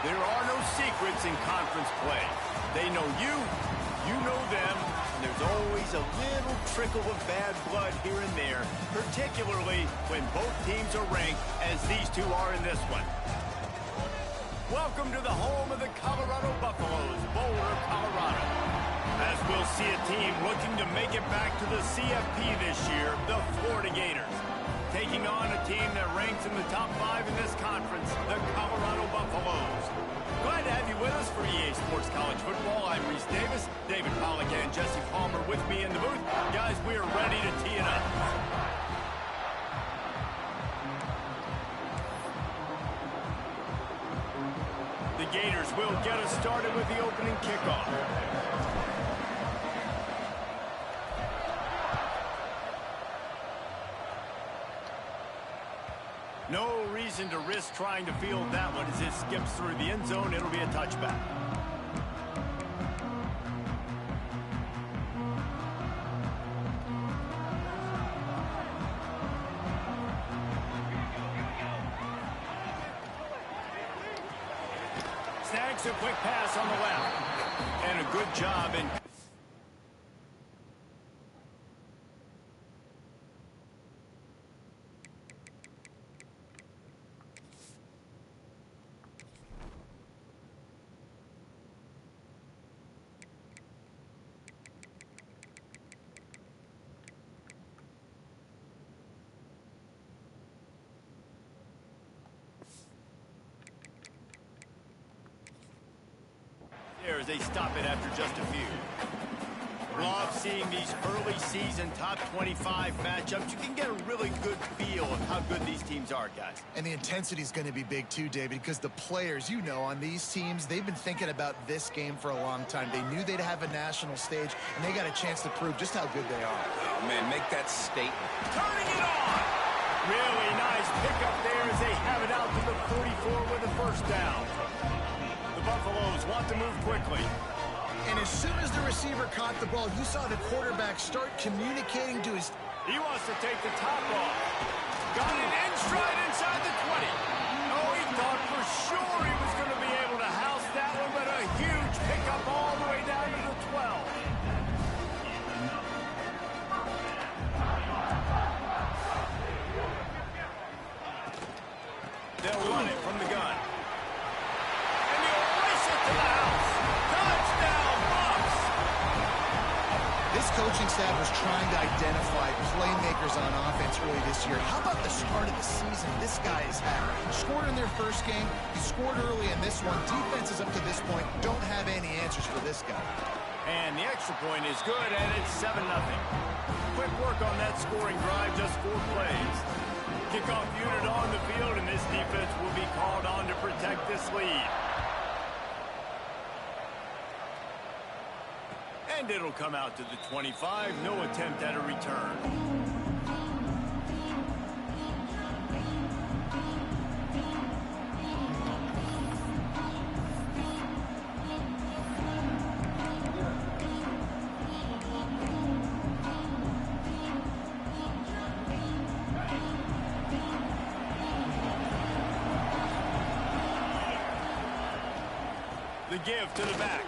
There are no secrets in conference play. They know you, you know them, and there's always a little trickle of bad blood here and there, particularly when both teams are ranked as these two are in this one. Welcome to the home of the Colorado Buffaloes, Boulder, Colorado. As we'll see a team looking to make it back to the CFP this year, the Florida Gators. Taking on a team that ranks in the top 5 in this conference, the Colorado Buffaloes. Glad to have you with us for EA Sports College Football. I'm Reese Davis, David Pollack and Jesse Palmer with me in the booth. Guys, we are ready to tee it up. The Gators will get us started with the opening kickoff. No reason to risk trying to field that one as it skips through the end zone. It'll be a touchback. Snags a quick pass on the left. And a good job in... as they stop it after just a few. Love seeing these early season top 25 matchups. You can get a really good feel of how good these teams are, guys. And the intensity is going to be big too, David, because the players, you know, on these teams, they've been thinking about this game for a long time. They knew they'd have a national stage, and they got a chance to prove just how good they are. Oh, man, make that statement. Turning it on! Really nice pickup there as they have it out to the 44 with a first down. The Buffaloes want to move quickly. And as soon as the receiver caught the ball, you saw the quarterback start communicating to his... He wants to take the top off. Got it in stride inside the 20. Oh, he thought for sure he was going to be able to house that one, but a huge pickup all the way down to the 12. They'll run it from the gun. And he'll race it to the house. Touchdown, Bucs! This coaching staff was trying to identify playmakers on offense early this year. How about the start of the season this guy has had? Scored in their first game. He scored early in this one. Defenses up to this point don't have any answers for this guy. And the extra point is good, and it's 7-0. Quick work on that scoring drive, just 4 plays. Kickoff unit on the field, and this defense will be called on to protect this lead. And it'll come out to the 25. No attempt at a return. The give to the back.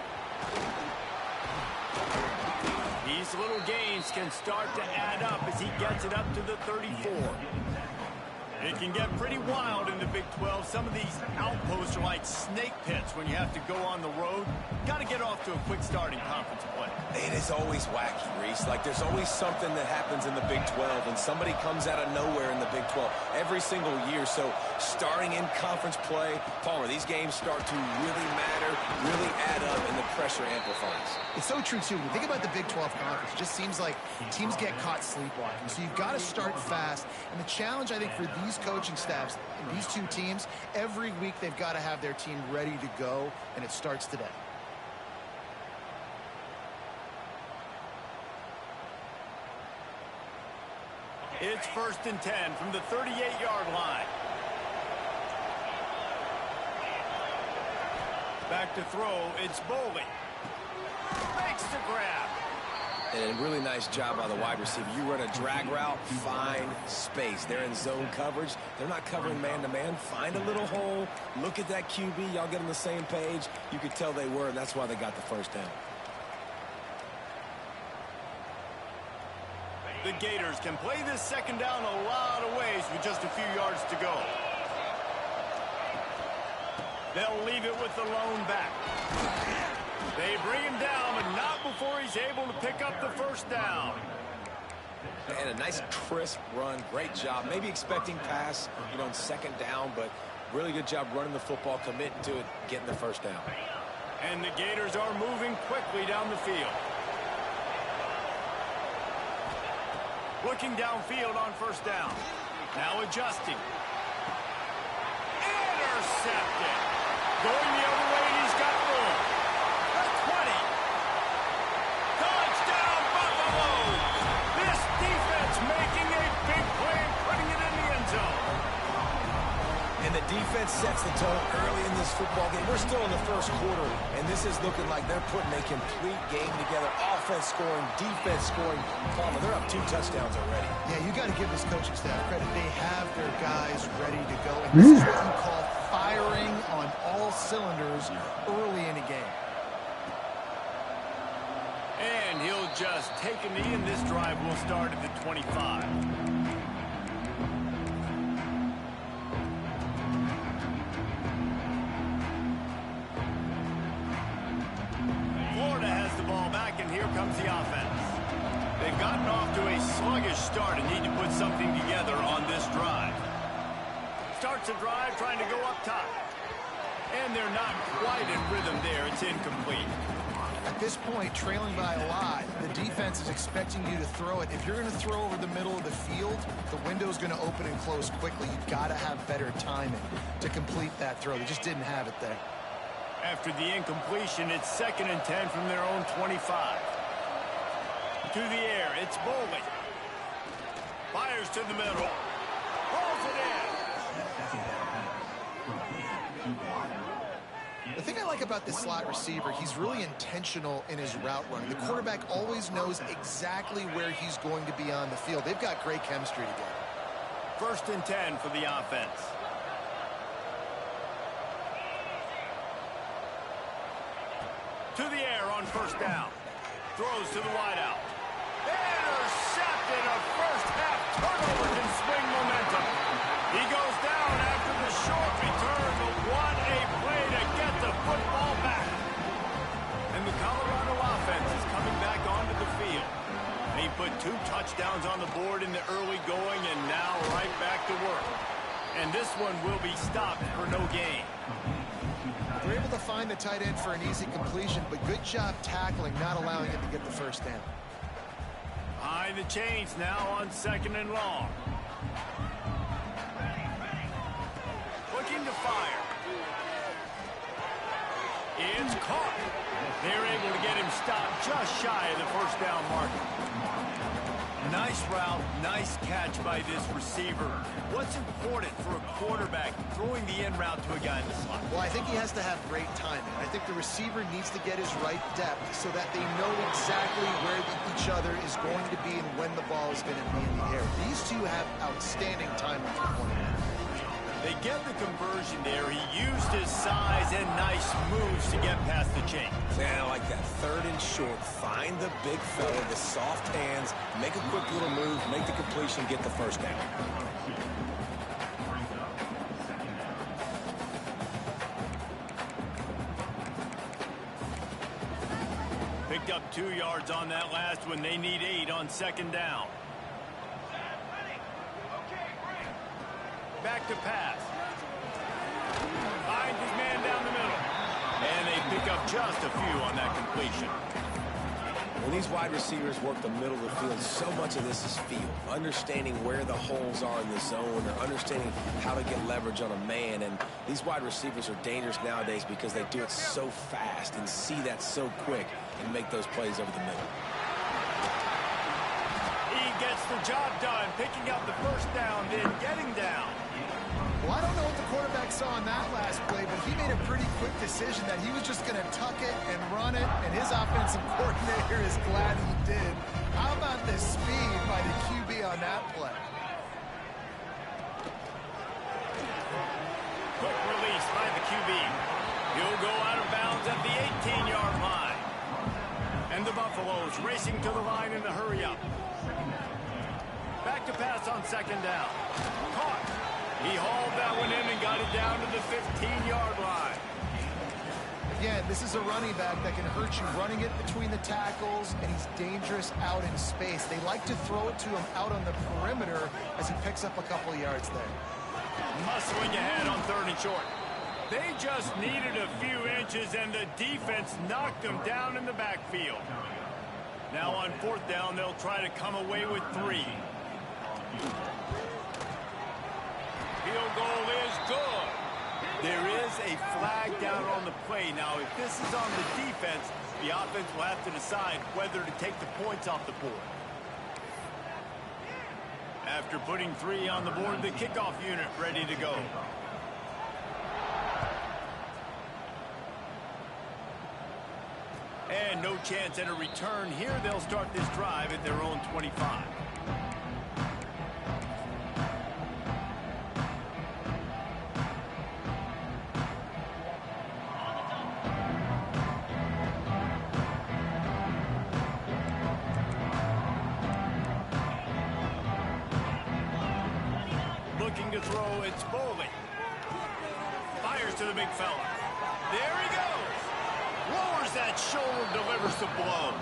These little gains can start to add up as he gets it up to the 34. It can get pretty wild in the Big 12. Some of these outposts are like snake pits when you have to go on the road. Got to get off to a quick start in conference play. It is always wacky, Reese. Like, there's always something that happens in the Big 12, and somebody comes out of nowhere in the Big 12 every single year. So, starting in conference play, Palmer, these games start to really matter, really add up, and the pressure amplifies. It's so true, too. When you think about the Big 12 conference, it just seems like teams get caught sleepwalking. So you've got to start fast. And the challenge, I think, for these coaching staffs and these two teams, every week they've got to have their team ready to go, and it starts today. It's 1st and 10 from the 38-yard line. Back to throw, it's Boley. Makes the grab. And a really nice job by the wide receiver. You run a drag route, find space. They're in zone coverage. They're not covering man-to-man. Find a little hole. Look at that QB. Y'all get on the same page. You could tell they were, and that's why they got the first down. The Gators can play this second down a lot of ways with just a few yards to go. They'll leave it with the lone back. They bring him down, but not before he's able to pick up the first down. And a nice crisp run. Great job. Maybe expecting pass, on second down, but really good job running the football, committing to it, getting the first down. And the Gators are moving quickly down the field. Looking downfield on first down. Now adjusting. Intercepted. Going the other way, and he's got room. The 20. Touchdown, Buffalo! This defense making a big play and putting it in the end zone. And the defense sets the tone early in this football game. We're still in the first quarter, and this is looking like they're putting a complete game together. Offense scoring, defense scoring. Palmer, they're up 2 touchdowns already. Yeah, you got to give this coaching staff credit. They have their guys ready to go. And this is what you call firing on all cylinders early in a game. And he'll just take a knee, and this drive will start at the 25. Florida has the ball back, and here comes the offense. They've gotten off to a sluggish start and need to put something together on this drive. Starts a drive trying to go up top. And they're not quite in rhythm there. It's incomplete. At this point, trailing by a lot, the defense is expecting you to throw it. If you're going to throw over the middle of the field, the window's going to open and close quickly. You've got to have better timing to complete that throw. They just didn't have it there. After the incompletion, it's 2nd and 10 from their own 25. To the air, it's Boley. Fires to the middle. Pulls it in. The thing I like about this slot receiver, he's really intentional in his route running. The quarterback always knows exactly where he's going to be on the field. They've got great chemistry together. 1st and 10 for the offense. To the air on first down. Throws to the wideout. Intercepted. A first-half turnover can swing momentum. He goes down after the short return, but what a play to get the football back. And the Colorado offense is coming back onto the field. They put 2 touchdowns on the board in the early going, and now right back to work. And this one will be stopped for no gain. They're able to find the tight end for an easy completion, but good job tackling, not allowing him to get the first down. Behind the chains now on 2nd and long. Looking to fire. It's caught. They're able to get him stopped just shy of the first down marker. Nice route, nice catch by this receiver. What's important for a quarterback throwing the in route to a guy in the slot? Well, I think he has to have great timing. I think the receiver needs to get his right depth so that they know exactly where each other is going to be and when the ball is going to be in the air. These two have outstanding timing for one another. They get the conversion there. He used his size and nice moves to get past the chain. Yeah, I like that. 3rd and short. Find the big fella, the soft hands, make a quick little move, make the completion, get the first down. Picked up 2 yards on that last one. They need 8 on 2nd down. Back to pass. Finds his man down the middle. And they pick up just a few on that completion. When these wide receivers work the middle of the field, so much of this is feel. Understanding where the holes are in the zone, or understanding how to get leverage on a man. And these wide receivers are dangerous nowadays because they do it so fast and see that so quick and make those plays over the middle. He gets the job done, picking up the first down, then getting down. Well, I don't know what the quarterback saw on that last play, but he made a pretty quick decision that he was just going to tuck it and run it, and his offensive coordinator is glad he did. How about the speed by the QB on that play? Quick release by the QB. He'll go out of bounds at the 18-yard line. And the Buffaloes racing to the line in a hurry-up. Back to pass on second down. Caught. He hauled that one in and got it down to the 15-yard line. Again, this is a running back that can hurt you running it between the tackles, and he's dangerous out in space. They like to throw it to him out on the perimeter as he picks up a couple of yards there. Muscling ahead on 3rd and short. They just needed a few inches, and the defense knocked them down in the backfield. Now on 4th down, they'll try to come away with 3. Field goal is good. There is a flag down on the play. Now, if this is on the defense, the offense will have to decide whether to take the points off the board. After putting 3 on the board, the kickoff unit ready to go. And no chance at a return here. They'll start this drive at their own 25. Looking to throw, it's Foley. Fires to the big fella. There he goes. Lowers that shoulder, delivers the blow.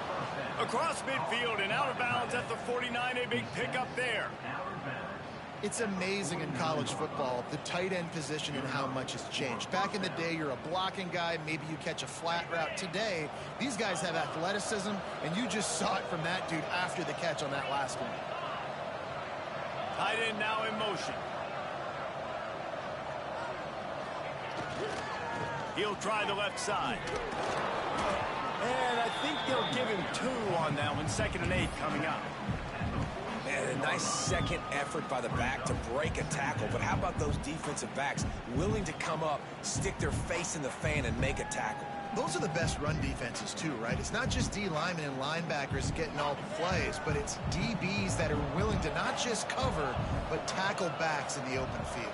Across midfield and out of bounds at the 49, a big pickup there. It's amazing in college football, the tight end position and how much has changed. Back in the day, you're a blocking guy, maybe you catch a flat route. Today, these guys have athleticism, and you just saw it from that dude after the catch on that last one. Tight end now in motion. He'll try the left side. And I think they'll give him 2 on that one. 2nd and 8 coming up. Man, a nice second effort by the back to break a tackle. But how about those defensive backs willing to come up, stick their face in the fan, and make a tackle? Those are the best run defenses too, right? It's not just D linemen and linebackers getting all the plays, but it's DBs that are willing to not just cover, but tackle backs in the open field.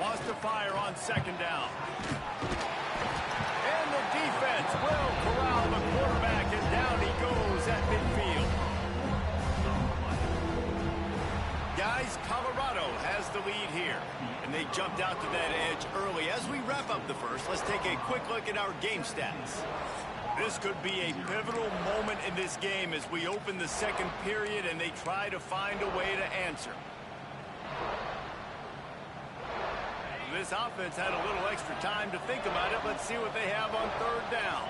Wants to fire on 2nd down. And the defense will corral the quarterback, and down he goes at midfield. Guys, Colorado has the lead here, and they jumped out to that edge early. As we wrap up the first, let's take a quick look at our game stats. This could be a pivotal moment in this game as we open the 2nd period and they try to find a way to answer. This offense had a little extra time to think about it. Let's see what they have on 3rd down.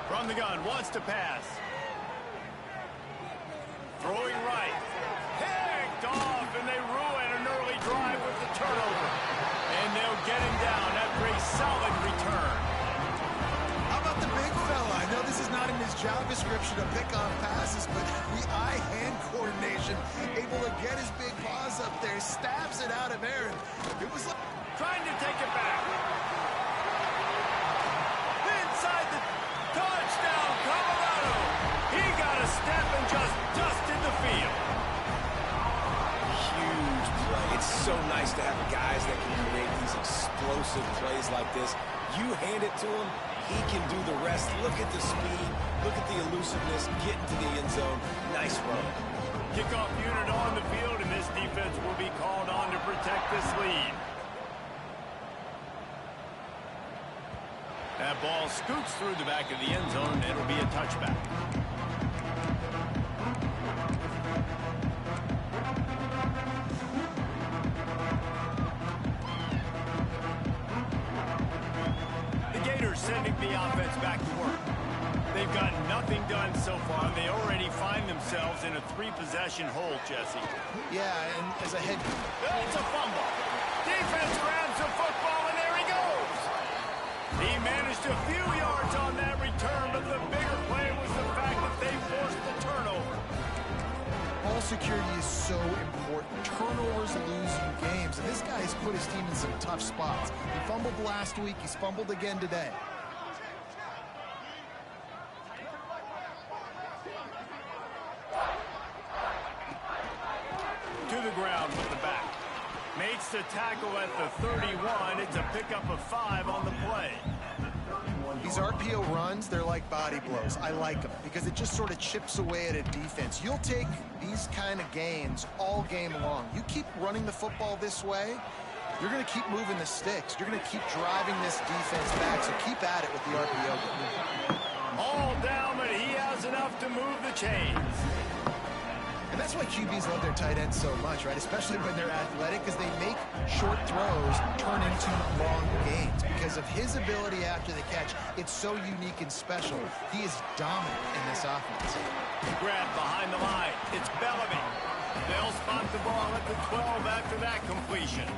From the gun, wants to pass. Throwing right. Picked off, and they ruin an early drive with the turnover. And they'll get him down after a solid return. How about the big fella? I know this is not in his job description to pick off passes, but the eye-hand coordination, able to get his big paws up there, stabs it out of air. It was like trying to take it back. Inside the touchdown, Colorado. He got a step and just dusted the field. Huge play. It's so nice to have guys that can create these explosive plays like this. You hand it to him, he can do the rest. Look at the speed. Look at the elusiveness. Get into the end zone. Nice run. Kickoff unit on the field, and this defense will be called on to protect this lead. That ball scoots through the back of the end zone, and it'll be a touchback. Sending the offense back to work. They've got nothing done so far. They already find themselves in a 3-possession hole, Jesse. Yeah, and as a head... It's a fumble. Defense grabs the football, and there he goes. He managed a few yards on that return, but the bigger play was the fact that they forced the turnover. security is so important. Turnovers lose you games, and this guy has put his team in some tough spots. He fumbled last week. He's fumbled again today. To the ground with the back. Makes the tackle at the 31. It's a pickup of 5 on the play. These RPO runs, they're like body blows. I like them because it just sort of chips away at a defense. You'll take these kind of gains all game long. You keep running the football this way, you're going to keep moving the sticks. You're going to keep driving this defense back, so keep at it with the RPO game. All down, but he has enough to move the chains. And that's why QBs love their tight ends so much, right? Especially when they're athletic, because they make short throws turn into long gains. Because of his ability after the catch, it's so unique and special. He is dominant in this offense. Grab behind the line. It's Bellamy. They'll spot the ball at the 12 after that completion.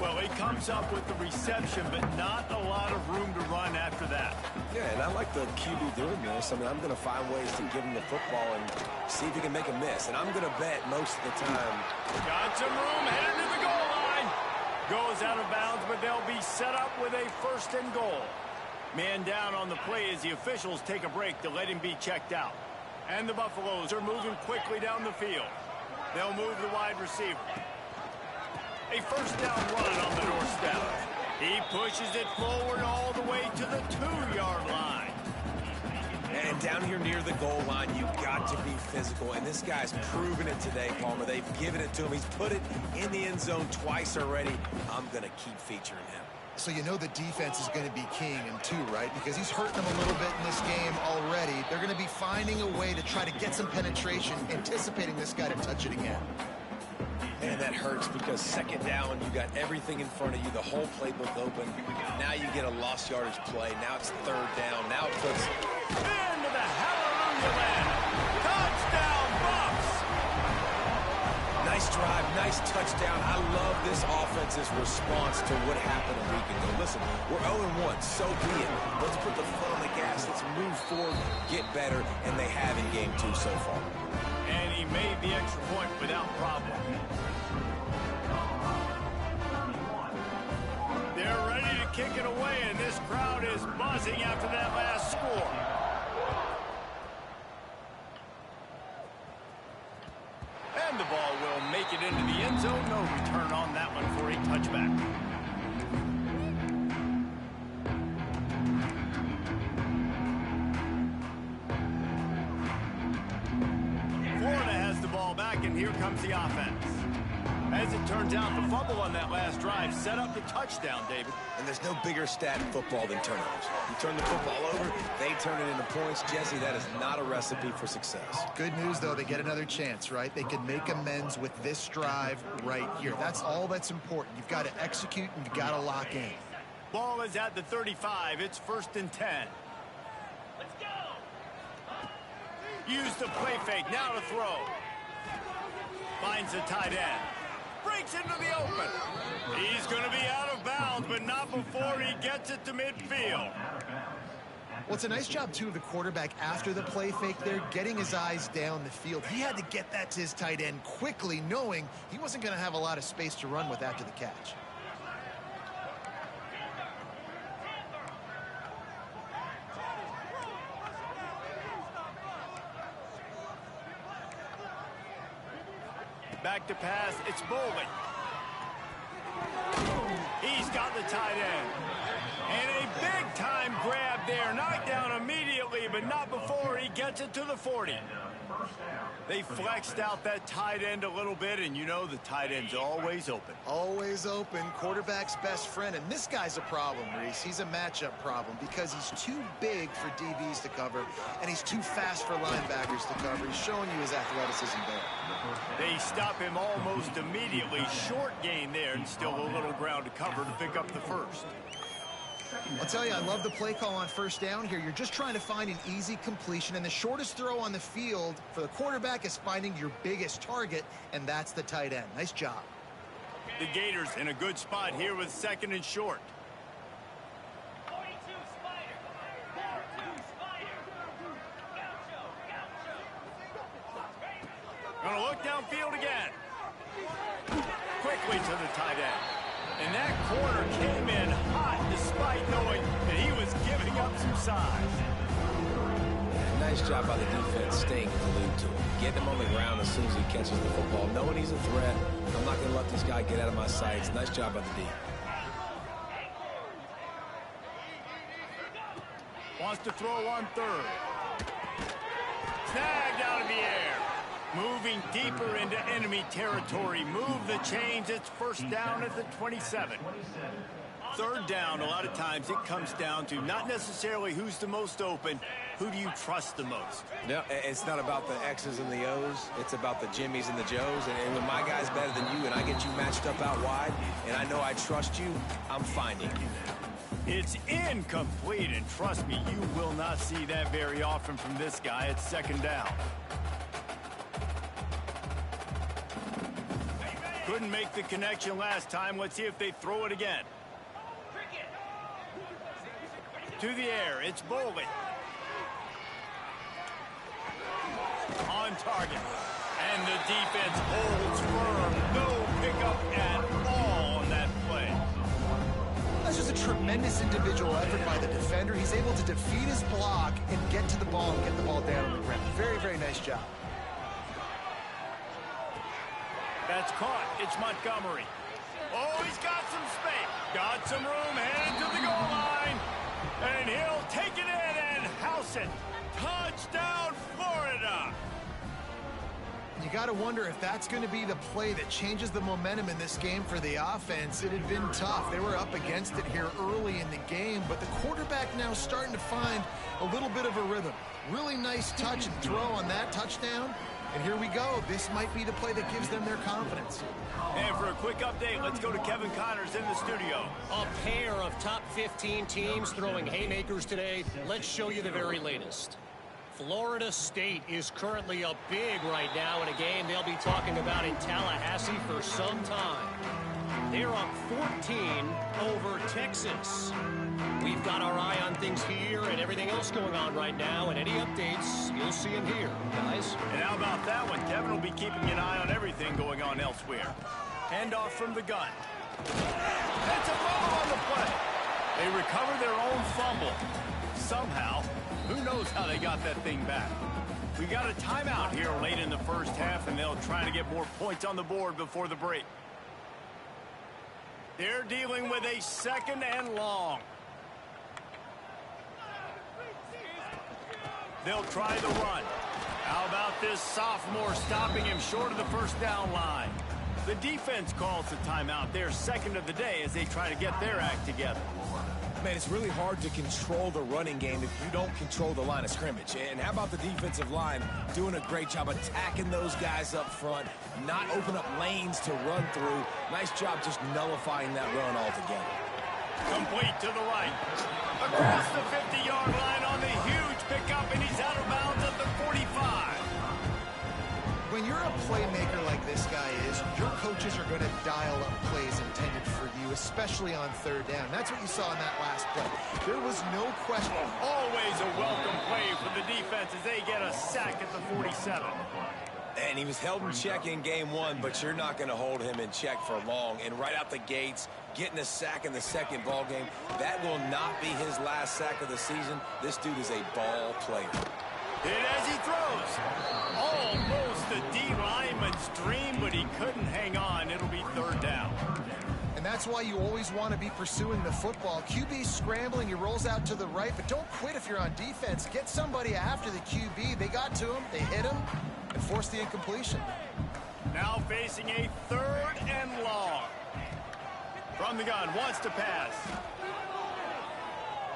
Well, he comes up with the reception, but not a lot of room to run after that. Yeah, and I like the QB doing this. I mean, I'm going to find ways to give him the football and see if he can make a miss. And I'm going to bet most of the time. Got some room, headed to the goal line. Goes out of bounds, but they'll be set up with a 1st and goal. Man down on the play as the officials take a break to let him be checked out. And the Buffaloes are moving quickly down the field. They'll move the wide receiver. A 1st down run on the doorstep. He pushes it forward all the way to the 2-yard line. And down here near the goal line, you've got to be physical. And this guy's proven it today, Palmer. They've given it to him. He's put it in the end zone twice already. I'm going to keep featuring him. So you know the defense is going to be keying him too, right? Because he's hurting them a little bit in this game already. They're going to be finding a way to try to get some penetration, anticipating this guy to touch it again. And that hurts because 2nd down, you got everything in front of you, the whole playbook open. Now you get a lost yardage play. Now it's 3rd down. Now it puts... Into the hallelujah land. Touchdown, Buffs! Nice drive, nice touchdown. I love this offense's response to what happened a week ago. Listen, we're 0-1, so be it. Let's put the foot on the gas. Let's move forward, get better, and they have in game 2 so far. And he made the extra point without problem. They're ready to kick it away, and this crowd is buzzing after that last score. And the ball will make it into the end zone. No return on that one for a touchback. Florida has the ball back, and here comes the offense. As it turns out, the fumble on that last drive set up the touchdown, David. And there's no bigger stat in football than turnovers. You turn the football over, they turn it into points. Jesse, that is not a recipe for success. Good news, though, they get another chance, right? They can make amends with this drive right here. That's all that's important. You've got to execute, and you've got to lock in. Ball is at the 35. It's 1st and 10. Let's go! Use the play fake. Now to throw. Finds the tight end. Breaks into the open. He's going to be out of bounds, but not before he gets it to midfield. Well, it's a nice job, too, of the quarterback after the play fake there, getting his eyes down the field. He had to get that to his tight end quickly, knowing he wasn't going to have a lot of space to run with after the catch. Back to pass, it's Bowling. He's got the tight end. And a big-time grab there. Knocked down immediately, but not before he gets it to the 40. They flexed out that tight end a little bit, and you know the tight end's always open. Always open, quarterback's best friend. And this guy's a problem, Reese. He's a matchup problem because he's too big for DBs to cover, and he's too fast for linebackers to cover. He's showing you his athleticism there. They stop him almost immediately. Short gain there, and still a little ground to cover to pick up the 1st. I'll tell you, I love the play call on 1st down here. You're just trying to find an easy completion, and the shortest throw on the field for the quarterback is finding your biggest target, and that's the tight end. Nice job. The Gators in a good spot here with 2nd and short. Gonna look downfield again. Quickly to the tight end. And that corner came in hot despite knowing that he was giving up some size. Nice job by the defense staying glued to him. Getting him on the ground as soon as he catches the football. Knowing he's a threat. I'm not going to let this guy get out of my sights. Nice job by the D. Wants to throw on third. Snagged out of the air. Moving deeper into enemy territory. Move the chains. It's first down at the 27. Third down, a lot of times it comes down to not necessarily who's the most open, who do you trust the most? No, it's not about the X's and the O's. It's about the Jimmies and the Joes. And when my guy's better than you and I get you matched up out wide and I know I trust you, I'm finding you. It's incomplete, and trust me, you will not see that very often from this guy. It's second down. Couldn't make the connection last time. Let's see if they throw it again. To the air, it's Bolden. On target. And the defense holds firm. No pickup at all on that play. That's just a tremendous individual effort by the defender. He's able to defeat his block and get to the ball and get the ball down on the ground. Very, very nice job. That's caught. It's Montgomery. Oh, he's got some space. Got some room. Headed to the goal line. And he'll take it in and house it. Touchdown, Florida. You got to wonder if that's going to be the play that changes the momentum in this game for the offense. It had been tough. They were up against it here early in the game, but the quarterback now starting to find a little bit of a rhythm. Really nice touch and throw on that touchdown. And here we go. This might be the play that gives them their confidence. And for a quick update, let's go to Kevin Connors in the studio. A pair of top 15 teams throwing haymakers today. Let's show you the very latest. Florida State is currently up big right now in a game they'll be talking about in Tallahassee for some time. They're up 14 over Texas. We've got our eye on things here and everything else going on right now, and any updates, you'll see them here, guys. And how about that one? Kevin will be keeping an eye on everything going on elsewhere. Handoff from the gun. That's a fumble on the play. They recover their own fumble. Somehow, who knows how they got that thing back. We got a timeout here late in the first half, and they'll try to get more points on the board before the break. They're dealing with a second and long. They'll try the run. How about this sophomore stopping him short of the first down line? The defense calls the timeout. They're second of the day as they try to get their act together. Man, it's really hard to control the running game if you don't control the line of scrimmage. And how about the defensive line doing a great job attacking those guys up front, not open up lanes to run through. Nice job just nullifying that run altogether. Complete to the right. Across the 50-yard line on the huge pickup, and he's out of bounds at the 45. When you're a playmaker like this guy is, your coaches are going to dial up plays intended for you, especially on third down. That's what you saw in that last play. There was no question. Always a welcome play for the defense as they get a sack at the 47. And he was held in check in game one, but you're not going to hold him in check for long. And right out the gates, getting a sack in the second ball game, that will not be his last sack of the season. This dude is a ball player. And as he throws, almost the D lineman's dream, but he couldn't hang on. It'll be third down. And that's why you always want to be pursuing the football. QB's scrambling, he rolls out to the right, but don't quit if you're on defense. Get somebody after the QB. They got to him, they hit him, and forced the incompletion. Now facing a third and long. From the gun, wants to pass.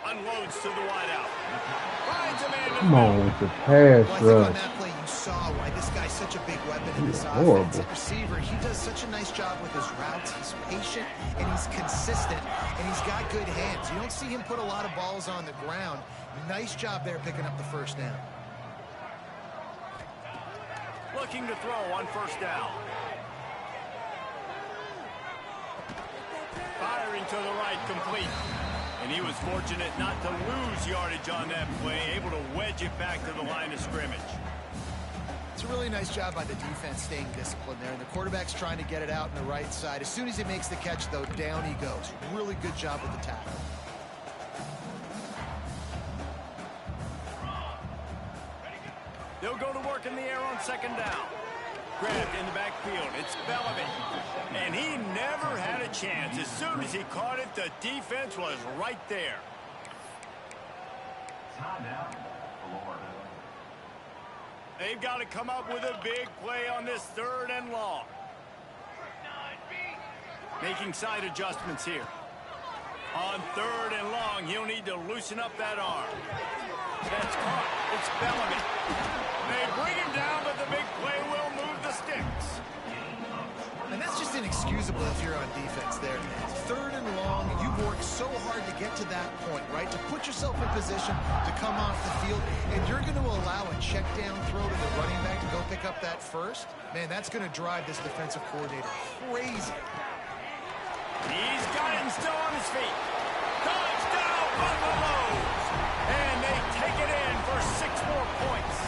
Unloads to the wideout. Finds a man. Come on with the pass Well, I think on rush. that play you saw why this guy's such a big weapon in this Horrible. offense. At receiver, he does such a nice job with his routes. He's patient, and he's consistent, and he's got good hands. You don't see him put a lot of balls on the ground. Nice job there picking up the first down. Looking to throw on first down. Firing to the right, complete. And he was fortunate not to lose yardage on that play, able to wedge it back to the line of scrimmage. It's a really nice job by the defense staying disciplined there. And the quarterback's trying to get it out on the right side. As soon as he makes the catch, though, down he goes. Really good job with the tackle. They'll go to work in the air on second down. Grabbed in the backfield. It's Bellamy. And he never had a chance. As soon as he caught it, the defense was right there. They've got to come up with a big play on this 3rd and long. Making side adjustments here. On 3rd and long, he'll need to loosen up that arm. That's caught. It's Bellamy. They bring him down, but the big play will move the sticks. And that's just inexcusable if you're on defense there. 3rd and long, you've worked so hard to get to that point, right? To put yourself in position to come off the field, and you're going to allow a check down throw to the running back to go pick up that first? Man, that's going to drive this defensive coordinator crazy. He's got it and still on his feet. Touchdown, Buffaloes! And they take it in for 6 more points.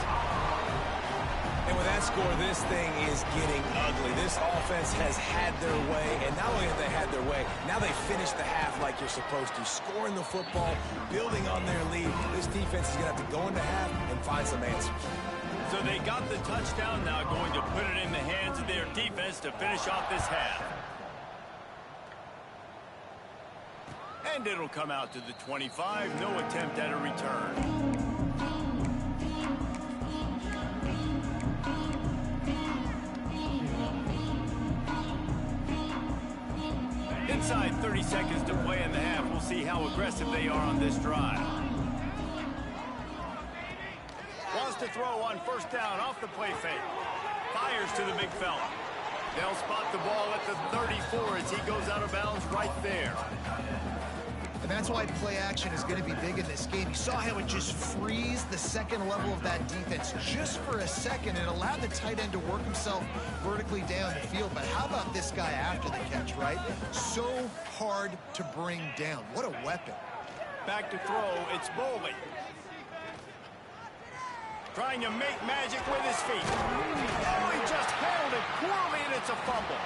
And with that score, this thing is getting ugly. This offense has had their way, and not only have they had their way, now they finish the half like you're supposed to, scoring the football, building on their lead. This defense is going to have to go into half and find some answers. So they got the touchdown, now going to put it in the hands of their defense to finish off this half. And it'll come out to the 25. No attempt at a return. Inside 30 seconds to play in the half. We'll see how aggressive they are on this drive. Wants to throw on 1st down off the play fake. Fires to the big fella. They'll spot the ball at the 34 as he goes out of bounds right there. And that's why play action is going to be big in this game. You saw how it just frees the second level of that defense just for a second and allowed the tight end to work himself vertically down the field. But how about this guy after the catch, right? So hard to bring down. What a weapon. Back to throw, it's Boley. Trying to make magic with his feet. Oh, he just held it poorly, and it's a fumble.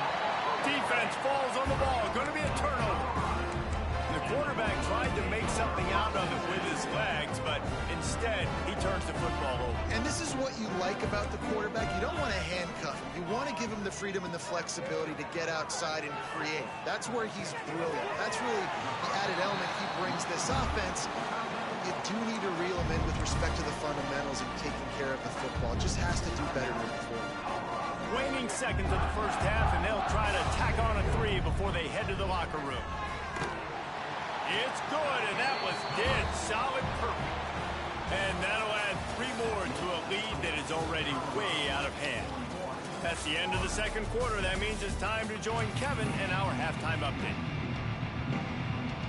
Defense falls on the ball. Going to be a turnover. The quarterback tried to make something out of it with his legs, but instead, he turns the football over. And this is what you like about the quarterback. You don't want to handcuff him. You want to give him the freedom and the flexibility to get outside and create. That's where he's brilliant. That's really the added element he brings this offense. You do need to reel him in with respect to the fundamentals and taking care of the football. It just has to do better moving forward. Waning seconds of the first half, and they'll try to tack on a 3 before they head to the locker room. It's good, and that was dead solid perfect. And that'll add 3 more to a lead that is already way out of hand. That's the end of the second quarter. That means it's time to join Kevin in our halftime update.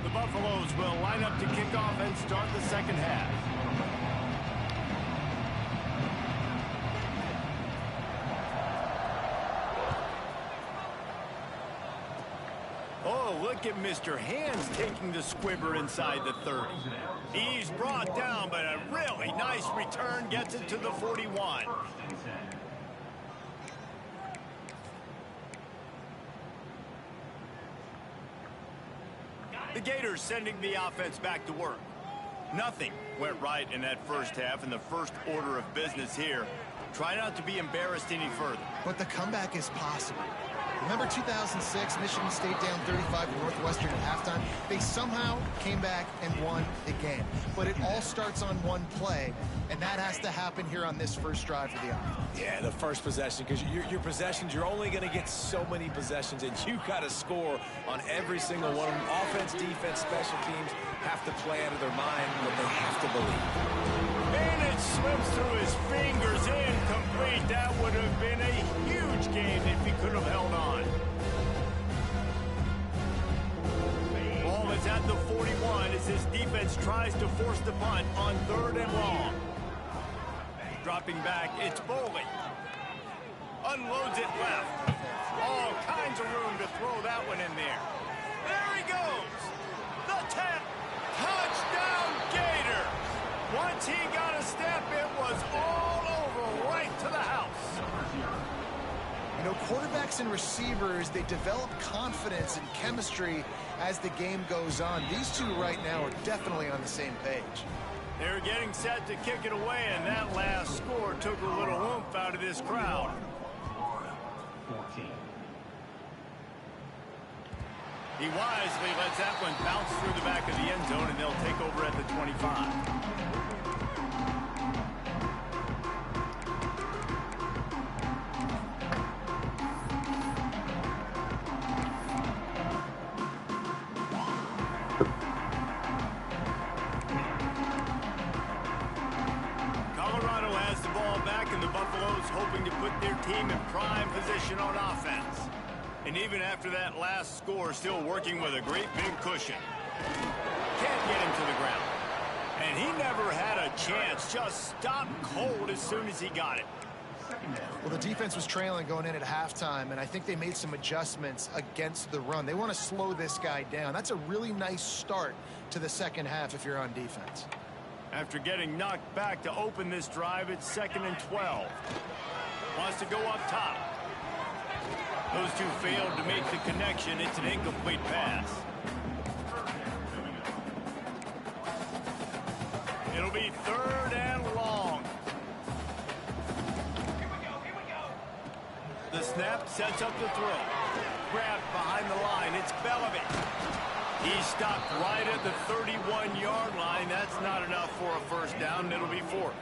The Buffaloes will line up to kick off and start the second half. Oh, look at Mr. Hands taking the squibber inside the 30. He's brought down, but a really nice return gets it to the 41. The Gators sending the offense back to work. Nothing went right in that first half, and the first order of business here. Try not to be embarrassed any further. But the comeback is possible. Remember 2006, Michigan State down 35 to Northwestern at halftime? They somehow came back and won the game. But it all starts on one play, and that has to happen here on this first drive for the offense. Yeah, the first possession, because your possessions, you're only going to get so many possessions, and you got to score on every single one of them. Offense, defense, special teams have to play out of their mind, but they have to believe. And it slips through his fingers, incomplete. That would have been a huge game if he could have held on. Ball is at the 41 as his defense tries to force the punt on 3rd and long. Dropping back, it's Boley. Unloads it left. All kinds of room to throw that one in there. There he goes. The 10. Touchdown, Gator. Once he got a step, it was all over right to the house. quarterbacks and receivers, they develop confidence and chemistry as the game goes on. These two right now are definitely on the same page. They're getting set to kick it away, and that last score took a little oomph out of this crowd. He wisely lets that one bounce through the back of the end zone, and they'll take over at the 25. Hoping to put their team in prime position on offense. And even after that last score, still working with a great big cushion. Can't get him to the ground. And he never had a chance. Just stopped cold as soon as he got it. Well, the defense was trailing going in at halftime, and I think they made some adjustments against the run. They want to slow this guy down. That's a really nice start to the second half if you're on defense. After getting knocked back to open this drive, it's 2nd and 12. Wants to go up top. Those two failed to make the connection. It's an incomplete pass. It'll be 3rd and long. The snap sets up the throw. Grabbed behind the line. It's Bellamy. He stopped right at the 31-yard line. That's not enough for a first down. It'll be 4th.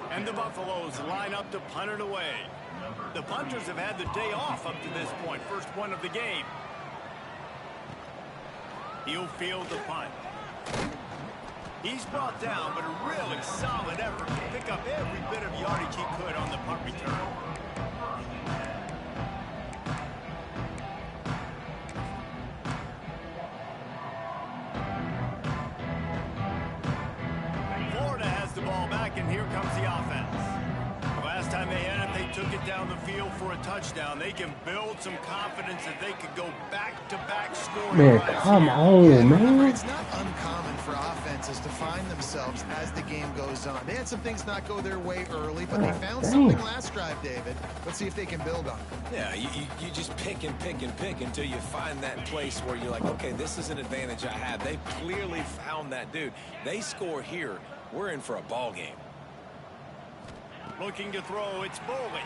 And the Buffaloes line up to punt it away. The punters have had the day off up to this point. First one of the game. He'll field the punt. He's brought down, but a really solid effort to pick up every bit of yardage he could on the punt return. And here comes the offense. The last time they had it, they took it down the field for a touchdown. They can build some confidence that they could go back-to-back scoring. Man, come on, man. It's not uncommon for offenses to find themselves as the game goes on. They had some things not go their way early, but they found something last drive, David. Let's see if they can build on it. Yeah, you just pick and pick and pick until you find that place where you're like, okay, this is an advantage I have. They clearly found that dude. They score here. We're in for a ball game. Looking to throw, it's Bowling.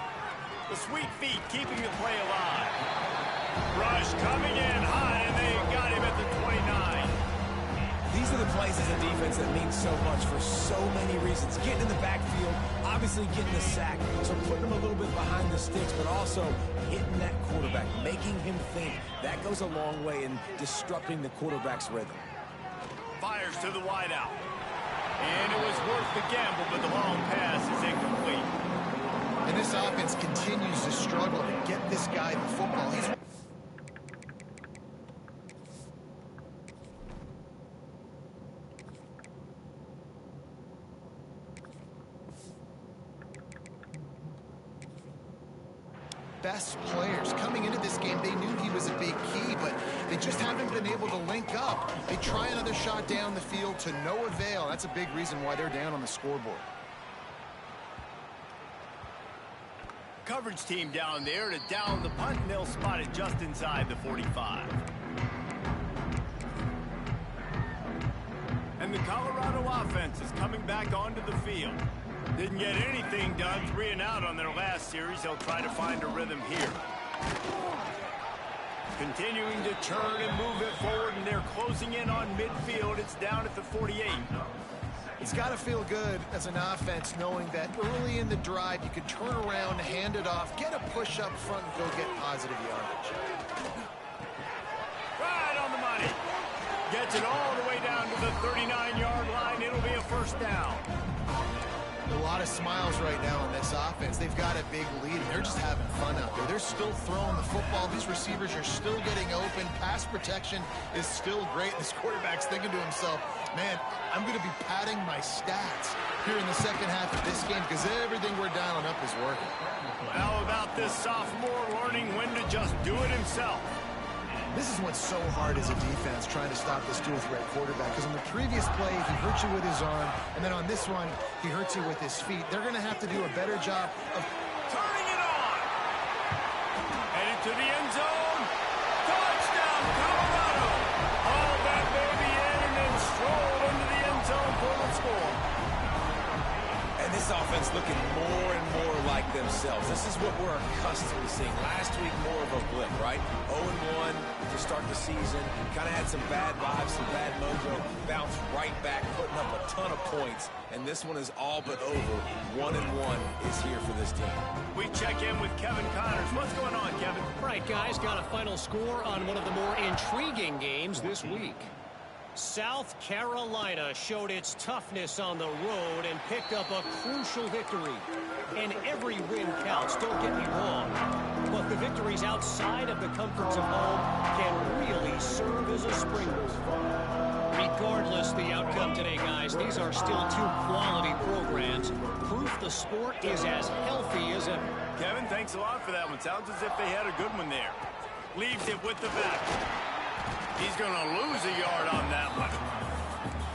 The sweet feet keeping the play alive. Rush coming in high, and they got him at the 29. These are the plays as a defense that mean so much for so many reasons. Getting in the backfield, obviously getting the sack, so putting him a little bit behind the sticks, but also hitting that quarterback, making him think. That goes a long way in disrupting the quarterback's rhythm. Fires to the wideout. And it was worth the gamble, but the long pass is incomplete. And this offense continues to struggle to get this guy the football. Best players coming into this game, they knew he was a big key, but they just haven't been able to link up. They try another shot down the field to no avail. That's a big reason why they're down on the scoreboard. Coverage team down there to down the punt, and they'll spot it just inside the 45. And the Colorado offense is coming back onto the field. Didn't get anything done 3 and out on their last series. They'll try to find a rhythm here. Continuing to turn and move it forward, and they're closing in on midfield. It's down at the 48. It's got to feel good as an offense knowing that early in the drive you can turn around, hand it off, get a push up front, and go get positive yardage. Right on the money. Gets it all the way down to the 39-yard line. It'll be a first down. A lot of smiles right now on this offense. They've got a big lead, and they're just having fun out there. They're still throwing the football. These receivers are still getting open. Pass protection is still great. This quarterback's thinking to himself, man, I'm going to be padding my stats here in the second half of this game because everything we're dialing up is working. How about this sophomore learning when to just do it himself? This is what's so hard as a defense, trying to stop this dual-threat quarterback. Because on the previous play, he hurt you with his arm, and then on this one, he hurts you with his feet. They're going to have to do a better job of turning it on. Headed to the end zone. Touchdown, Colorado. Hauled that baby in and then strolled into the end zone for the score. And this offense looking more and more like themselves. This is what we're accustomed to seeing. Last week, more of a blip, right? 0-1 to start the season. Kind of had some bad vibes, some bad mojo. Bounced right back, putting up a ton of points. And this one is all but over. 1-1 is here for this team. We check in with Kevin Connors. What's going on, Kevin? Right, guys, got a final score on one of the more intriguing games this week. South Carolina showed its toughness on the road and picked up a crucial victory. And every win counts, don't get me wrong. But the victories outside of the comforts of home can really serve as a springboard. Regardless the outcome today, guys, these are still two quality programs. Proof the sport is as healthy as ever. Kevin, thanks a lot for that one. Sounds as if they had a good one there. Leaves it with the back. He's going to lose a yard on that one.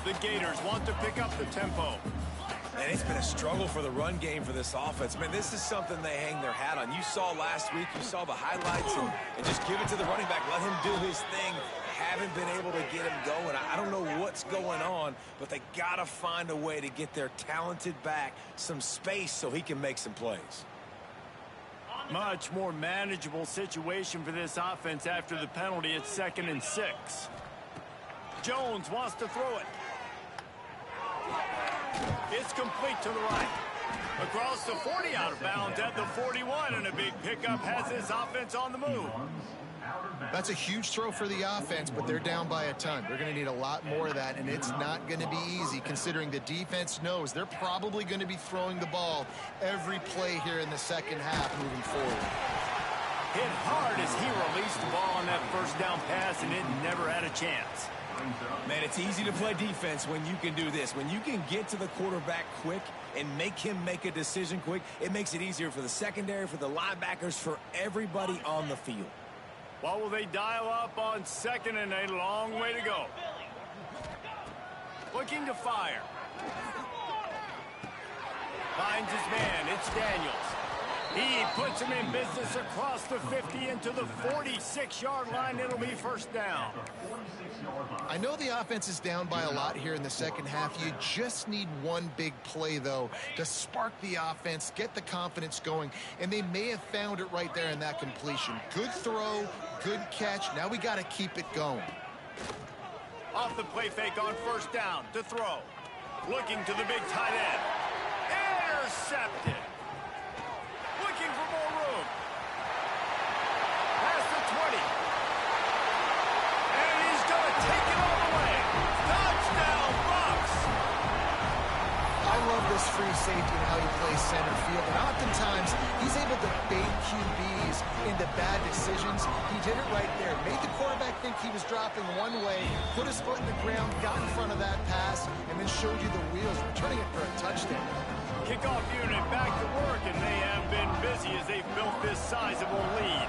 The Gators want to pick up the tempo. And it's been a struggle for the run game for this offense. Man, this is something they hang their hat on. You saw last week, you saw the highlights, and just give it to the running back. Let him do his thing. Haven't been able to get him going. I don't know what's going on, but they got to find a way to get their talented back some space so he can make some plays. Much more manageable situation for this offense after the penalty at 2nd and 6. Jones wants to throw it. It's complete to the right. Across the 40, out of bounds at the 41, and a big pickup has this offense on the move. That's a huge throw for the offense, but they're down by a ton. They're going to need a lot more of that, and it's not going to be easy considering the defense knows they're probably going to be throwing the ball every play here in the second half moving forward. Hit hard as he released the ball on that first down pass, and it never had a chance. Man, it's easy to play defense when you can do this. When you can get to the quarterback quick and make him make a decision quick, it makes it easier for the secondary, for the linebackers, for everybody on the field. What will they dial up on 2nd and a long way to go? Looking to fire. Finds his man. It's Daniels. He puts him in business across the 50 into the 46-yard line. It'll be first down. I know the offense is down by a lot here in the second half. You just need one big play, though, to spark the offense, get the confidence going, and they may have found it right there in that completion. Good throw, good catch. Now we got to keep it going. Off the play fake on first down to throw. Looking to the big tight end. Intercepted. Looking for more room. Past the 20. And he's going to take it all the way. Touchdown, Bucks. I love this free safety and how he plays center field. And oftentimes, he's able to bait QBs into bad decisions. He did it right there. Made the quarterback think he was dropping one way, put his foot in the ground, got in front of that pass, and then showed you the wheels, returning it for a touchdown. Kickoff unit back to work, and they have been busy as they've built this sizable lead.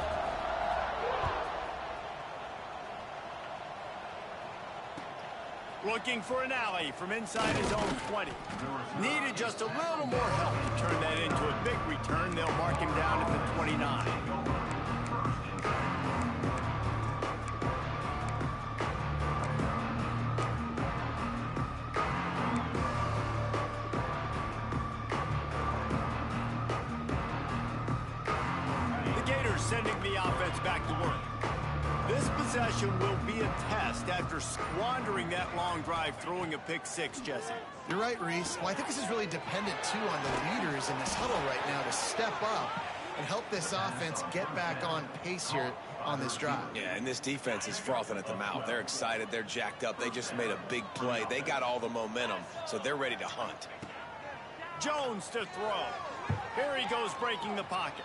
Looking for an alley from inside his own 20. Needed just a little more help to turn that into a big return. They'll mark him down at the 29. Sending the offense back to work. This possession will be a test after squandering that long drive, throwing a pick six, Jesse. You're right, Reese. Well, I think this is really dependent, too, on the leaders in this huddle right now to step up and help this offense get back on pace here on this drive. Yeah, and this defense is frothing at the mouth. They're excited. They're jacked up. They just made a big play. They got all the momentum, so they're ready to hunt. Jones to throw. Here he goes, breaking the pocket.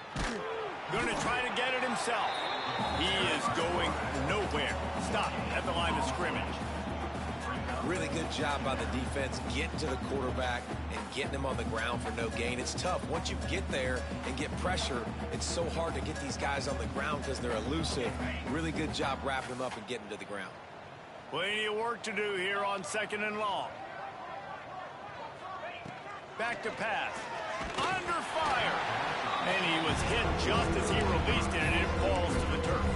Going to try to get it himself. He is going nowhere. Stop at the line of scrimmage. Really good job by the defense getting to the quarterback and getting him on the ground for no gain. It's tough. Once you get there and get pressure, it's so hard to get these guys on the ground because they're elusive. Really good job wrapping him up and getting to the ground. Plenty of work to do here on 2nd and long. Back to pass. Under fire. And he was hit just as he released it, and it falls to the turf.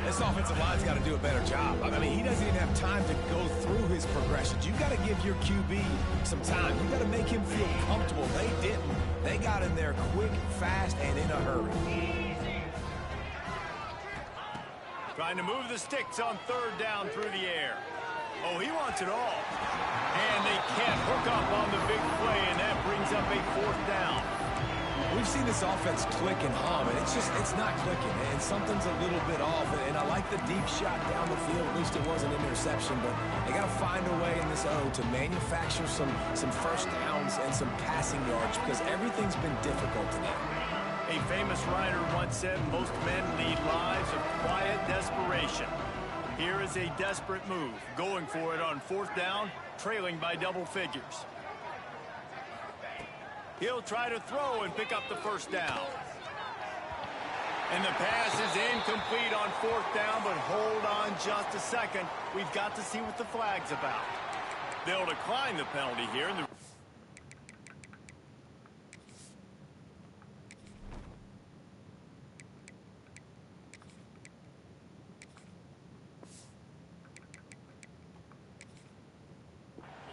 This offensive line's got to do a better job. I mean, he doesn't even have time to go through his progressions. You got to give your QB some time. You got to make him feel comfortable. They didn't. They got in there quick, fast, and in a hurry. Trying to move the sticks on third down through the air. Oh, he wants it all. And they can't hook up on the big play, and that brings up a fourth down. We've seen this offense click and hum, and it's not clicking, and something's a little bit off. And I like the deep shot down the field. At least it was an interception, but they got to find a way in this O to manufacture some first downs and some passing yards because everything's been difficult to them. A famous writer once said, most men lead lives of quiet desperation. Here is a desperate move, going for it on fourth down, trailing by double figures. He'll try to throw and pick up the first down. And the pass is incomplete on fourth down, but hold on just a second. We've got to see what the flag's about. They'll decline the penalty here.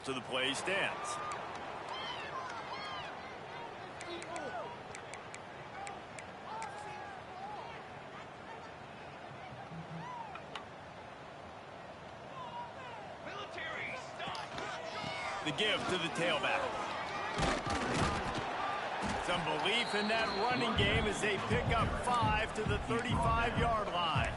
So the play stands. The give to the tailback. Some belief in that running game as they pick up 5 to the 35-yard line.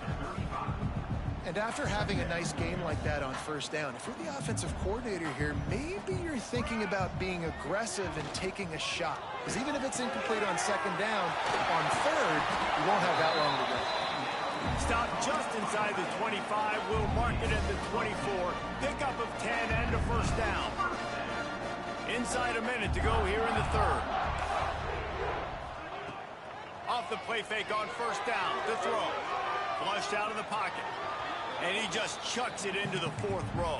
And after having a nice game like that on first down, if you're the offensive coordinator here, maybe you're thinking about being aggressive and taking a shot. Because even if it's incomplete on second down, on third, you won't have that long to go. Stop just inside the 25. We'll mark it at the 24. Pickup of 10 and a first down. Inside a minute to go here in the third. Off the play fake on first down. To throw. Flushed out of the pocket. And he just chucks it into the fourth row.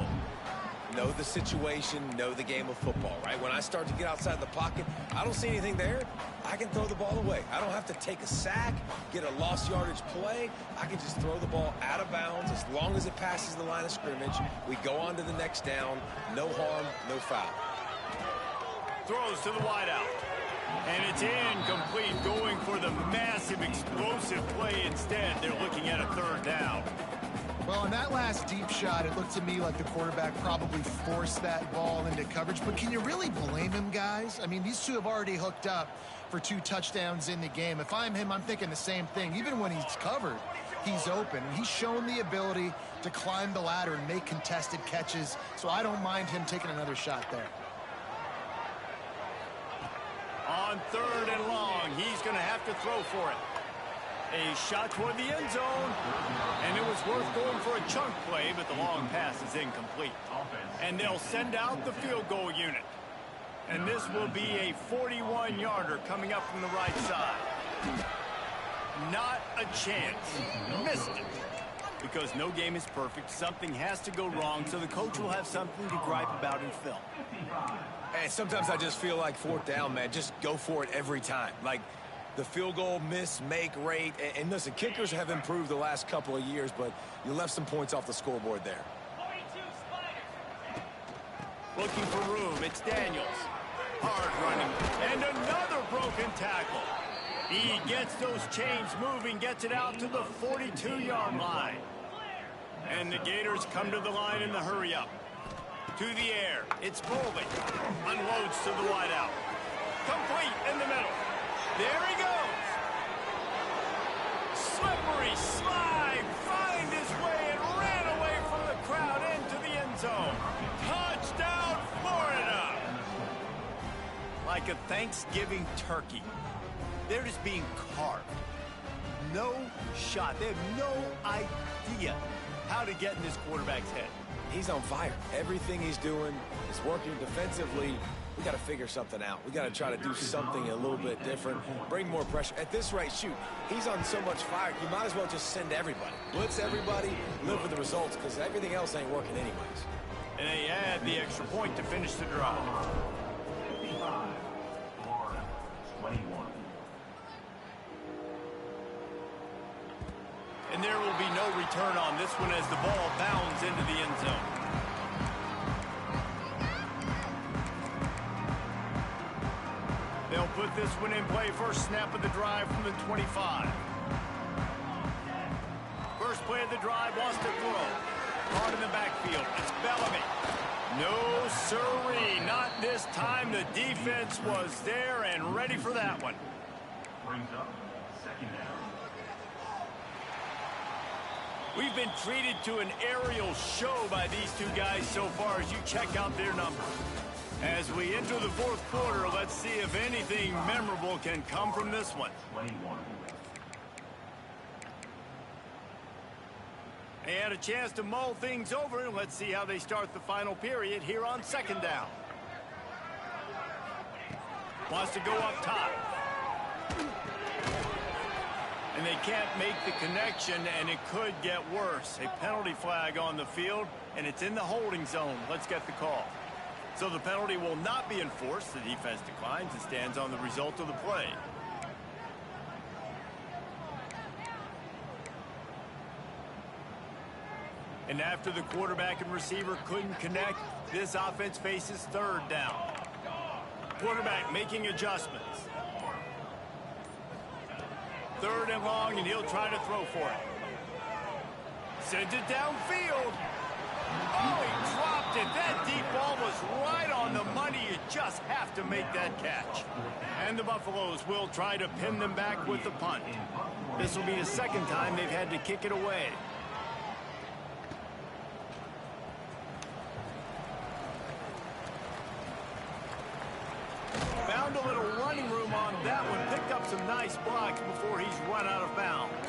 Know the situation, know the game of football, right? When I start to get outside the pocket, I don't see anything there. I can throw the ball away. I don't have to take a sack, get a lost yardage play. I can just throw the ball out of bounds as long as it passes the line of scrimmage. We go on to the next down. No harm, no foul. Throws to the wideout. And it's incomplete, going for the massive explosive play instead. They're looking at a third down. Well, on that last deep shot, it looked to me like the quarterback probably forced that ball into coverage. But can you really blame him, guys? I mean, these two have already hooked up for 2 touchdowns in the game. If I'm him, I'm thinking the same thing. Even when he's covered, he's open. He's shown the ability to climb the ladder and make contested catches. So I don't mind him taking another shot there. On third and long, he's going to have to throw for it. A shot toward the end zone, and it was worth going for a chunk play, but the long pass is incomplete. And they'll send out the field goal unit. And this will be a 41-yarder coming up from the right side. Not a chance. Missed it. Because no game is perfect, something has to go wrong, so the coach will have something to gripe about in film. Hey, sometimes I just feel like fourth down, man. Just go for it every time. Like, the field goal miss-make rate. And listen, kickers have improved the last couple of years, but you left some points off the scoreboard there. Looking for room. It's Daniels. Hard running. And another broken tackle. He gets those chains moving, gets it out to the 42-yard line. And the Gators come to the line in the hurry-up. To the air. It's Foley. Unloads to the wideout. Complete in the middle. There he goes. Slippery slide. Find his way and ran away from the crowd into the end zone. Touchdown, Florida. Like a Thanksgiving turkey. They're just being carved. No shot. They have no idea how to get in this quarterback's head. He's on fire. Everything he's doing is working defensively. We got to figure something out. We got to try to do something a little bit different. Bring more pressure. At this rate, shoot, he's on so much fire, you might as well just send everybody. Blitz everybody, live with the results, because everything else ain't working anyways. And they add the extra point to finish the drive. 25-21. And there will be no return on this one as the ball bounds into the end zone. They'll put this one in play. First snap of the drive from the 25. First play of the drive, wants to throw. Caught in the backfield. It's Bellamy. No, sirree. Not this time. The defense was there and ready for that one. Brings up second down. We've been treated to an aerial show by these two guys so far as you check out their numbers. As we enter the fourth quarter, let's see if anything memorable can come from this one. 21. They had a chance to mull things over. Let's see how they start the final period here on second down. Wants to go up top. And they can't make the connection, and it could get worse. A penalty flag on the field, and it's in the holding zone. Let's get the call. So the penalty will not be enforced. The defense declines and stands on the result of the play. And after the quarterback and receiver couldn't connect, this offense faces third down. Quarterback making adjustments. Third and long, and he'll try to throw for it. Sends it downfield. Oh, he dropped it. That deep ball was right on the money. You just have to make that catch. And the Buffaloes will try to pin them back with the punt. This will be the second time they've had to kick it away. Found a little running room on that one. Picked up some nice blocks before he's run out of bounds.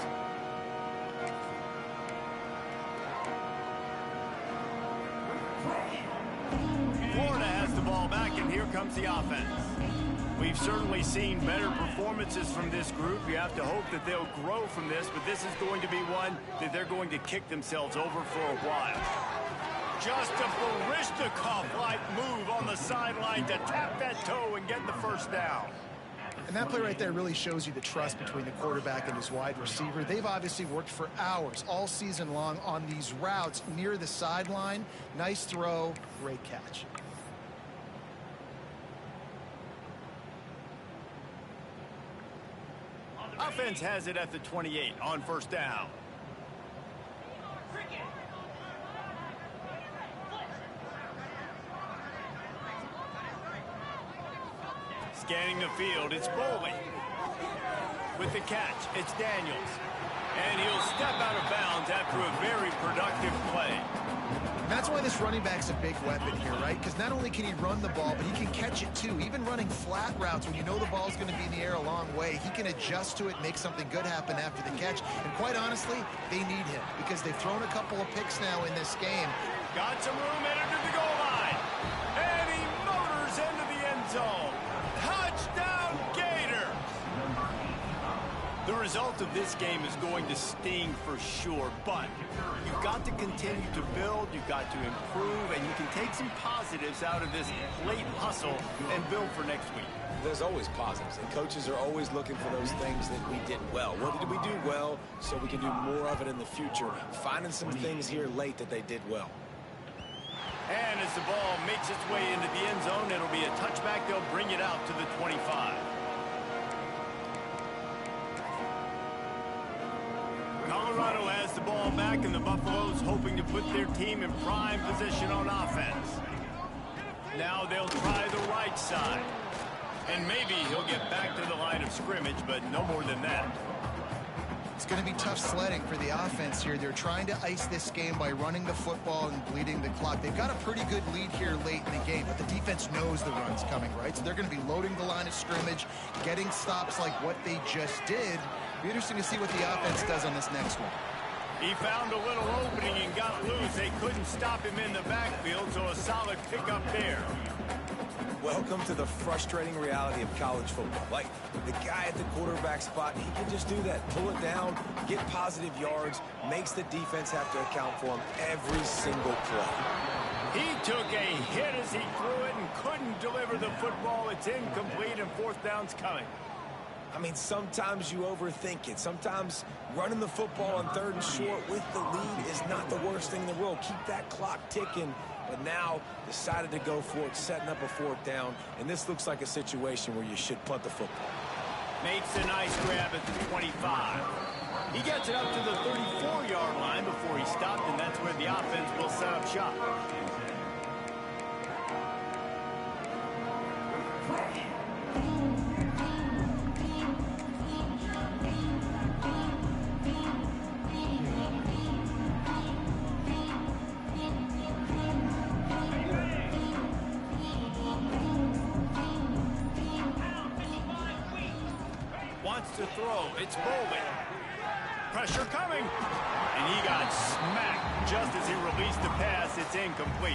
Florida has the ball back, and here comes the offense. We've certainly seen better performances from this group. You have to hope that they'll grow from this, but this is going to be one that they're going to kick themselves over for a while. Just a Baryshnikov-like move on the sideline to tap that toe and get the first down. And that play right there really shows you the trust between the quarterback and his wide receiver. They've obviously worked for hours all season long on these routes near the sideline. Nice throw, great catch. Offense has it at the 28 on first down. Scanning the field, it's Boley. With the catch, it's Daniels. And he'll step out of bounds after a very productive play. That's why this running back's a big weapon here, right? Because not only can he run the ball, but he can catch it too. Even running flat routes when you know the ball's going to be in the air a long way, he can adjust to it, make something good happen after the catch. And quite honestly, they need him because they've thrown a couple of picks now in this game. Got some room, entered to the goal line. And he motors into the end zone. Touchdown, Gator! The result of this game is going to sting for sure, but you've got to continue to build, you've got to improve, and you can take some positives out of this late hustle and build for next week. There's always positives, and coaches are always looking for those things that we did well. What did we do well so we can do more of it in the future? Finding some things here late that they did well. And as the ball makes its way into the end zone, it'll be a touchback. They'll bring it out to the 25. Colorado has the ball back, and the Buffaloes hoping to put their team in prime position on offense. Now they'll try the right side. And maybe he'll get back to the line of scrimmage, but no more than that. It's going to be tough sledding for the offense here. They're trying to ice this game by running the football and bleeding the clock. They've got a pretty good lead here late in the game, but the defense knows the run's coming, right? So they're going to be loading the line of scrimmage, getting stops like what they just did. Be interesting to see what the offense does on this next one. He found a little opening and got loose. They couldn't stop him in the backfield, so a solid pickup there. Welcome to the frustrating reality of college football. Like, the guy at the quarterback spot, he can just do that. Pull it down, get positive yards, makes the defense have to account for him every single play. He took a hit as he threw it and couldn't deliver the football. It's incomplete, and fourth down's coming. I mean, sometimes you overthink it. Sometimes running the football on 3rd and short with the lead is not the worst thing in the world. Keep that clock ticking. But now decided to go for it, setting up a 4th down. And this looks like a situation where you should punt the football. Makes a nice grab at the 25. He gets it up to the 34-yard line before he stopped, and that's where the offense will set up shop. Wants to throw. It's Bowman. Pressure coming. And he got smacked just as he released the pass. It's incomplete.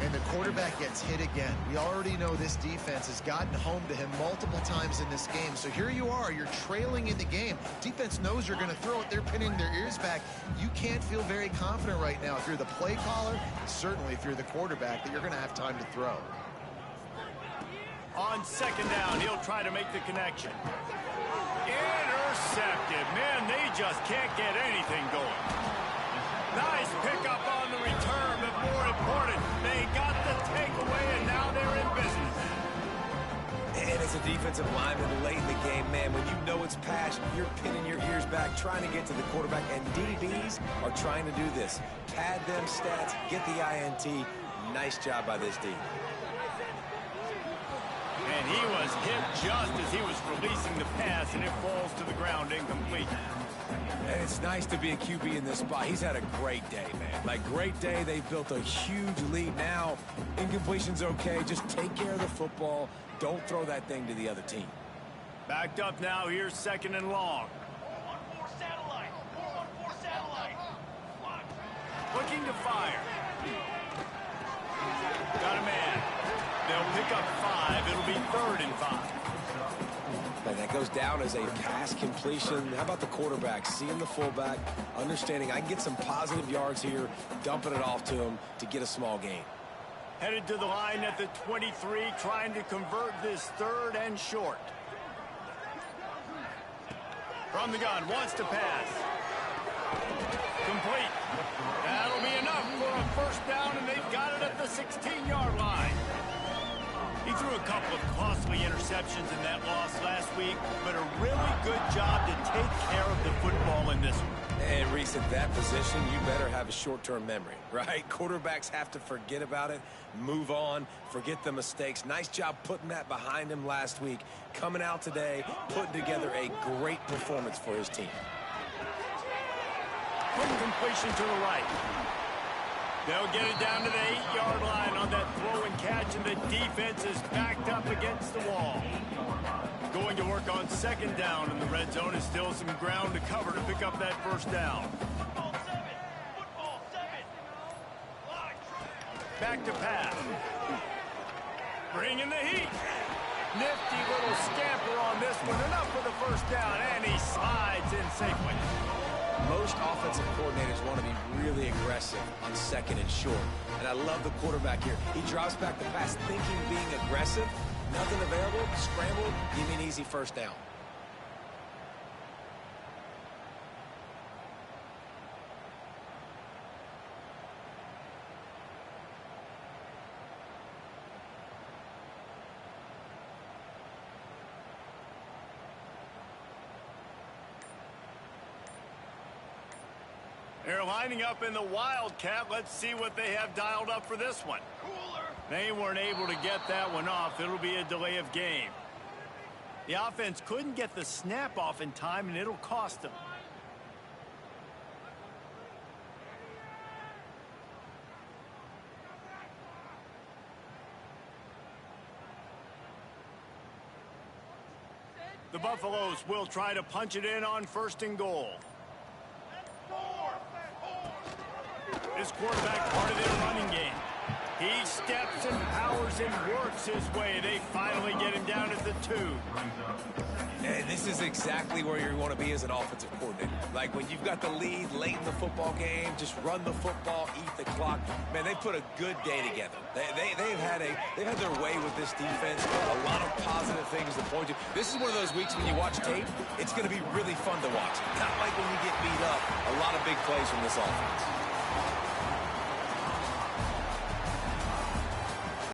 And the quarterback gets hit again. We already know this defense has gotten home to him multiple times in this game. So here you are. You're trailing in the game. Defense knows you're going to throw it. They're pinning their ears back. You can't feel very confident right now if you're the play caller, certainly if you're the quarterback, that you're going to have time to throw. On 2nd down, he'll try to make the connection. Intercepted. Man, they just can't get anything going. Nice pickup on the return, but more important, they got the takeaway, and now they're in business. And as a defensive lineman late in the game, man, when you know it's pass, you're pinning your ears back, trying to get to the quarterback, and DBs are trying to do this. Pad them stats, get the INT. Nice job by this D. And he was hit just as he was releasing the pass, and it falls to the ground incomplete. And it's nice to be a QB in this spot. He's had a great day, man. Like, great day. They've built a huge lead now. Incompletion's okay. Just take care of the football. Don't throw that thing to the other team. Backed up now. Here's 2nd and long. 4-on-4 satellite. 4-on-4 satellite. Looking to fire. Got a man. They'll pick up 5. It'll be 3rd and 5. And that goes down as a pass completion. How about the quarterback seeing the fullback, understanding I can get some positive yards here, dumping it off to him to get a small gain. Headed to the line at the 23, trying to convert this 3rd and short. From the gun, wants to pass. Complete. That'll be enough for a 1st down, and they've got it at the 16-yard line. He threw a couple of costly interceptions in that loss last week, but a really good job to take care of the football in this one. And Reese, at that position, you better have a short-term memory, right? Quarterbacks have to forget about it, move on, forget the mistakes. Nice job putting that behind him last week. Coming out today, putting together a great performance for his team. Quick completion to the right. They'll get it down to the 8-yard line on that throw and catch, and the defense is backed up against the wall. Going to work on 2nd down in the red zone is still some ground to cover to pick up that 1st down. Football 7. Back to pass. Bringing the heat. Nifty little scamper on this one. Enough for the 1st down, and he slides in safely. Most offensive coordinators want to be really aggressive on 2nd and short. And I love the quarterback here. He drops back the pass thinking being aggressive. Nothing available. Scrambled. Give me an easy 1st down. They're lining up in the Wildcat. Let's see what they have dialed up for this one. They weren't able to get that one off. It'll be a delay of game. The offense couldn't get the snap off in time, and it'll cost them. The Buffaloes will try to punch it in on 1st and goal. This quarterback part of their running game. He steps and powers and works his way. They finally get him down at the 2. And this is exactly where you want to be as an offensive coordinator. Like when you've got the lead late in the football game, just run the football, eat the clock. Man, they put a good day together. They've had their way with this defense. A lot of positive things to point to. This is one of those weeks when you watch tape, it's going to be really fun to watch. Not like when you get beat up. A lot of big plays from this offense.